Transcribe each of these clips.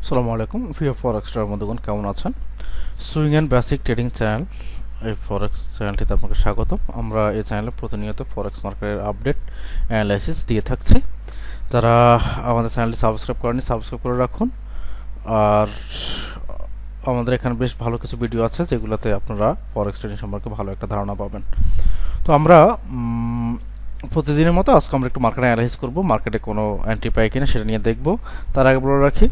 আসসালামু আলাইকুম প্রিয় ফরেক্স ট্রেডার বন্ধুগণ, কেমন আছেন? Swing and basic trading channel, এই ফরেক্স চ্যানেলটিতে আপনাকে স্বাগতম। আমরা এই চ্যানেলে প্রতিনিয়ত ফরেক্স মার্কেটের আপডেট অ্যানালাইসিস দিয়ে থাকছি। যারা আমাদের চ্যানেলটি সাবস্ক্রাইব করেনি, সাবস্ক্রাইব করে রাখুন। আর আমাদের এখানে বেশ ভালো কিছু ভিডিও আছে যেগুলোতে আপনারা ফরেক্স ট্রেডিং সম্পর্কে ভালো একটা ধারণা পাবেন। তো আমরা প্রতিদিনের মতো আজকে আমরা একটু মার্কেট অ্যানালাইসিস করব, মার্কেটে কোনো এন্ট্রি পাই কিনা সেটা নিয়ে দেখব। তার আগে বলে রাখি,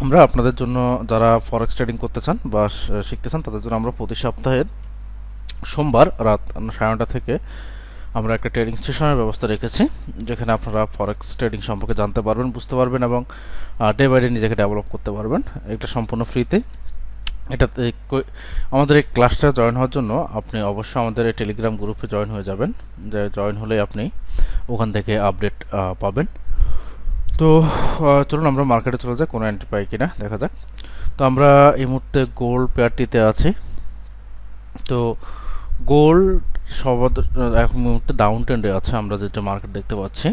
আমরা আপনাদের জন্য যারা ফরেক্স ট্রেডিং করতে চান বা শিখতে চান তাদের জন্য আমরা প্রতি সপ্তাহের সোমবার রাত 9:30 থেকে আমরা একটা ট্রেডিং সেশনের ব্যবস্থা রেখেছি, যেখানে আপনারা ফরেক্স ট্রেডিং সম্পর্কে জানতে পারবেন, বুঝতে পারবেন এবং ডে বাই ডে নিজেকে ডেভেলপ করতে পারবেন। এটা সম্পূর্ণ ফ্রিতে। এটাতে আমাদের এই ক্লাসটা জয়েন হওয়ার জন্য আপনি অবশ্যই আমাদের এই টেলিগ্রাম গ্রুপে জয়েন হয়ে যাবেন। যে জয়েন হলে আপনি ওখান থেকে আপডেট পাবেন। তো চলুন আমরা মার্কেটে চলে যাই, কোনো এন্ট্রি পাই কিনা দেখা যাক। তো আমরা এই মুহূর্তে গোল্ড পেয়ারটিতে আছি। তো গোল্ড এখন মুহূর্তে ডাউন ট্রেন্ডে আছে, আমরা যেটা মার্কেট দেখতে পাচ্ছি।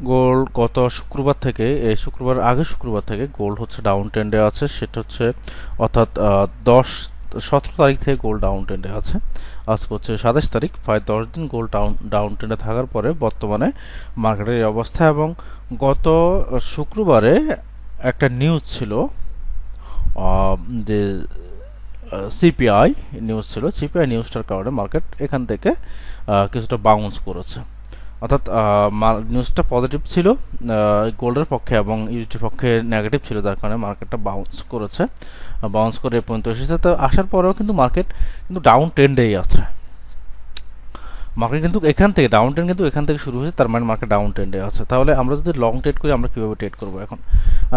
গোল্ড গত শুক্রবার থেকে, এই শুক্রবার আগে শুক্রবার থেকে গোল্ড হচ্ছে ডাউন ট্রেন্ডে আছে। সেটা হচ্ছে অর্থাৎ 17 তারিখ থেকে গোল্ড ডাউন ট্রেন্ডে আছে। আজকে হচ্ছে 27 তারিখ, প্রায় 10 দিন গোল্ড ডাউন ট্রেন্ডে থাকার পরে বর্তমানে মার্কেটের এই অবস্থা। এবং গত শুক্রবারে একটা নিউজ ছিল, যে সিপিআই নিউজ ছিল। সিপিআই নিউজটার কারণে মার্কেট এখান থেকে কিছুটা বাউন্স করেছে। অর্থাৎ নিউজটা পজিটিভ ছিল গোল্ডের পক্ষে এবং ইউজিটির পক্ষে নেগেটিভ ছিল, যার কারণে মার্কেটটা বাউন্স করেছে। বাউন্স করে এ পর্যন্ত এসেছে। তো আসার পরেও কিন্তু মার্কেট কিন্তু ডাউন ট্রেন্ডেই আছে। মার্কেট কিন্তু এখান থেকে ডাউন ট্রেন্ড কিন্তু এখান থেকে শুরু হয়েছে, তার মানে মার্কেট ডাউন ট্রেন্ডে আছে। তাহলে আমরা যদি লং ট্রেড করি, আমরা কীভাবে ট্রেড করবো এখন?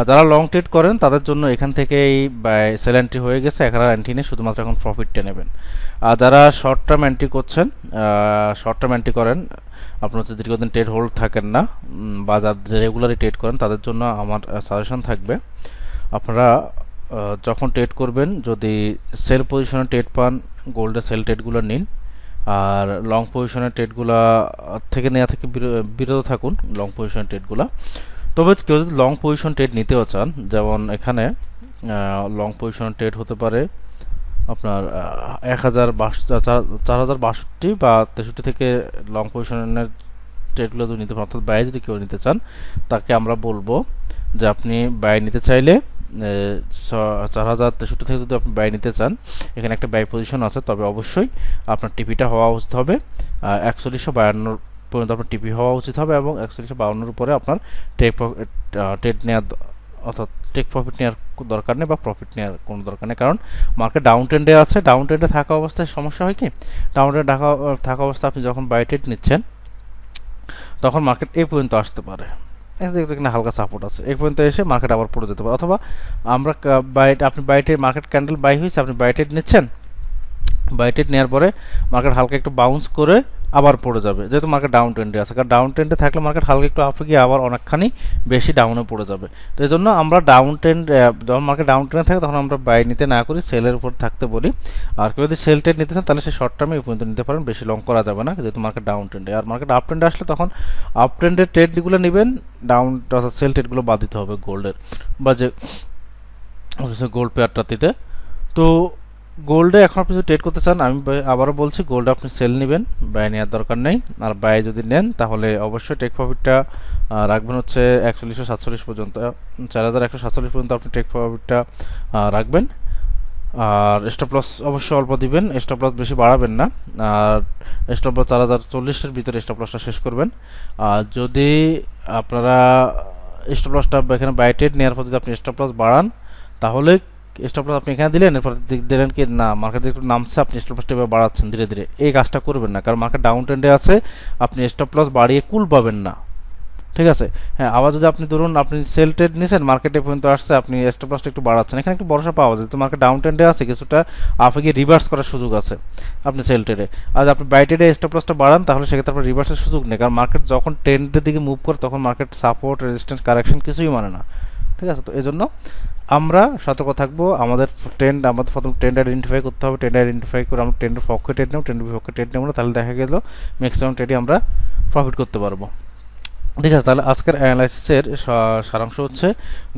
যারা লং ট্রেড করেন তাদের জন্য এখান থেকেই সেল এন্ট্রি হয়ে গেছে, এখন আর এন্ট্রি নেই, শুধুমাত্র এখন প্রফিটটা নেবেন। আর যারা শর্ট টার্ম এন্ট্রি করছেন, শর্ট টার্ম এন্ট্রি করেন, আপনার হচ্ছে দীর্ঘদিন ট্রেড হোল্ড থাকেন না বা যারা রেগুলারই ট্রেড করেন, তাদের জন্য আমার সাজেশন থাকবে, আপনারা যখন ট্রেড করবেন যদি সেল পজিশনে ট্রেড পান, গোল্ডের সেল ট্রেডগুলো নিন। আর লং পজিশনের ট্রেডগুলো থেকে নেওয়া থেকে বিরত থাকুন, লং পজিশনের ট্রেডগুলো। তবে কেউ যদি লং পজিশন ট্রেড নিতেও চান, যেমন এখানে লং পজিশন ট্রেড হতে পারে আপনার 4062 বা 63 থেকে লং পজিশনের ট্রেডগুলো যদি নিতে পারেন, অর্থাৎ বাই যদি কেউ নিতে চান, তাকে আমরা বলবো যে আপনি বাই নিতে চাইলে 4063 থেকে যদি আপনি বাই নিতে চান, এখানে একটা বাই পজিশন আছে, তবে অবশ্যই আপনার টিপিটা হওয়া উচিত হবে 4152 পর্যন্ত আপনার টিপি হওয়া উচিত হবে, এবং 4152 উপরে আপনার ট্রেড নেওয়ার অর্থাৎ টেক প্রফিট নেওয়ার দরকার নেই বা প্রফিট নেওয়ার কোনো দরকার নেই। কারণ মার্কেট ডাউন ট্রেন্ডে আছে। ডাউন ট্রেন্ডে থাকা অবস্থায় সমস্যা হয় কি, ডাউন ট্রেন্ডে থাকা অবস্থায় আপনি যখন বাই ট্রেড নিচ্ছেন, তখন মার্কেট এই পর্যন্ত আসতে পারে, এখানে হালকা সাপোর্ট আছে, এই পর্যন্ত এসে মার্কেট আবার পড়ে যেতে পারে। অথবা আমরা আপনি buy trade, market candle buy হয়েছে, আপনি বাই ট্রেড নিচ্ছেন, বাই ট্রেড নেওয়ার পরে মার্কেট হালকা একটু বাউন্স করে আবার পড়ে যাবে, যেহেতু মার্কেট ডাউন ট্রেন্ডে আছে। কারণ ডাউন ট্রেন্ডে থাকলে মার্কেট হালকা একটু আপে গিয়ে আবার অনেকখানি বেশি ডাউনে পড়ে যাবে। তো এই জন্য আমরা ডাউন ট্রেন্ড, যখন মার্কেট ডাউন ট্রেন্ডে থাকে তখন আমরা বাই নিতে না করি, সেলের উপর থাকতে বলি। আর কেউ যদি সেল ট্রেড নিতে চান তাহলে সে শর্ট টার্মে এই পর্যন্ত নিতে পারেন, বেশি লং করা যাবে না, যেহেতু মার্কেট ডাউন ট্রেন্ডে। আর মার্কেট আপ ট্রেন্ডে আসলে তখন আপ ট্রেন্ডের ট্রেডগুলো নেবেন, ডাউন অর্থাৎ সেল ট্রেডগুলো বাদ দিতে হবে গোল্ডের বা যে গোল্ড পেয়ারটাতে। তো গোল্ডে এখন আপনি যদি ট্রেড করতে চান, আমি আবারও বলছি, গোল্ডে আপনি সেল নেবেন, বাই নেওয়ার দরকার নেই। আর বাই যদি নেন তাহলে অবশ্যই টেক প্রফিটটা রাখবেন হচ্ছে 4147 পর্যন্ত, 4147 পর্যন্ত আপনি টেক প্রফিটটা রাখবেন। আর স্টপ লস অবশ্যই অল্প দিবেন, স্টপ লস বেশি বাড়াবেন না। আর স্টপ লস 4040-এর ভিতরে স্টপ লসটা শেষ করবেন। আর যদি আপনারা স্টপ লসটা এখানে বাই ট্রেড নেওয়ার পর যদি আপনি স্টপ লস বাড়ান, তাহলে স্টপ লস আপনি এখানে দিলেন, এরপর দিলেন কি না মার্কেট একটু নামছে, আপনি স্টপ লসটা এবার বাড়াচ্ছেন ধীরে ধীরে, এই কাজটা করবেন না। কারণ মার্কেট ডাউন ট্রেন্ডে আছে, আপনি স্টপ লস বাড়িয়ে কুল পাবেন না, ঠিক আছে? হ্যাঁ, আবার যদি আপনি ধরুন আপনি সেল ট্রেড নিয়েছেন, মার্কেটে পর্যন্ত আসছে, আপনি স্টপ লসটা একটু বাড়াচ্ছেন, এখানে একটু ভরসা পাওয়া যায় তো মার্কেট ডাউন ট্রেন্ডে আছে, কিছুটা আপে গিয়ে রিভার্স করার সুযোগ আছে আপনি সেল ট্রেডে। আর আপনি বাই ট্রেডে স্টপ লসটা বাড়ান, তাহলে সেক্ষেত্রে আপনার রিভার্সের সুযোগ নেই। কারণ মার্কেট যখন ট্রেন্ডের দিকে মুভ করে তখন মার্কেট সাপোর্ট, রেজিস্ট্যান্স, কারেকশন কিছুই মানে না, ঠিক আছে? তো এই জন্য আমরা সতর্ক থাকবো। আমাদের প্রথম ট্রেন্ড আইডেন্টিফাই করতে হবে, ট্রেন্ড আইডেন্টিফাই করে আমরা ট্রেন্ডের পক্ষে ট্রেড নেব, ট্রেন্ডের বিপক্ষে ট্রেড নেব না, তাহলে দেখা গেল ম্যাক্সিমাম ট্রেডই আমরা প্রফিট করতে পারবো। ঠিক আছে, তাহলে আজকের অ্যানালাইসিসের সারাংশ হচ্ছে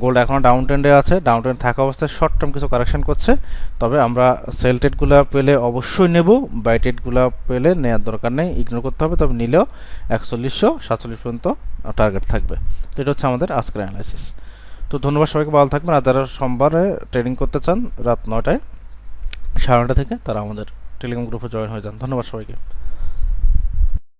গোল্ড এখনও ডাউন ট্রেন্ডে আছে, ডাউন ট্রেন্ড থাকা অবস্থায় শর্ট টার্ম কিছু কারেকশন করছে, তবে আমরা সেল ট্রেডগুলো পেলে অবশ্যই নেব, বাই ট্রেডগুলো পেলে নেওয়ার দরকার নেই, ইগনোর করতে হবে, তবে নিলেও 4147 পর্যন্ত টার্গেট থাকবে। তো এটা হচ্ছে আমাদের আজকের অ্যানালাইসিস। তো ধন্যবাদ সবাইকে, ভালো থাকবেন। আর যারা সোমবারে ট্রেডিং করতে চান রাত 9টায় 9:30 থেকে, তারা আমাদের টেলিগ্রাম গ্রুপে জয়েন হয়ে যান। ধন্যবাদ সবাইকে।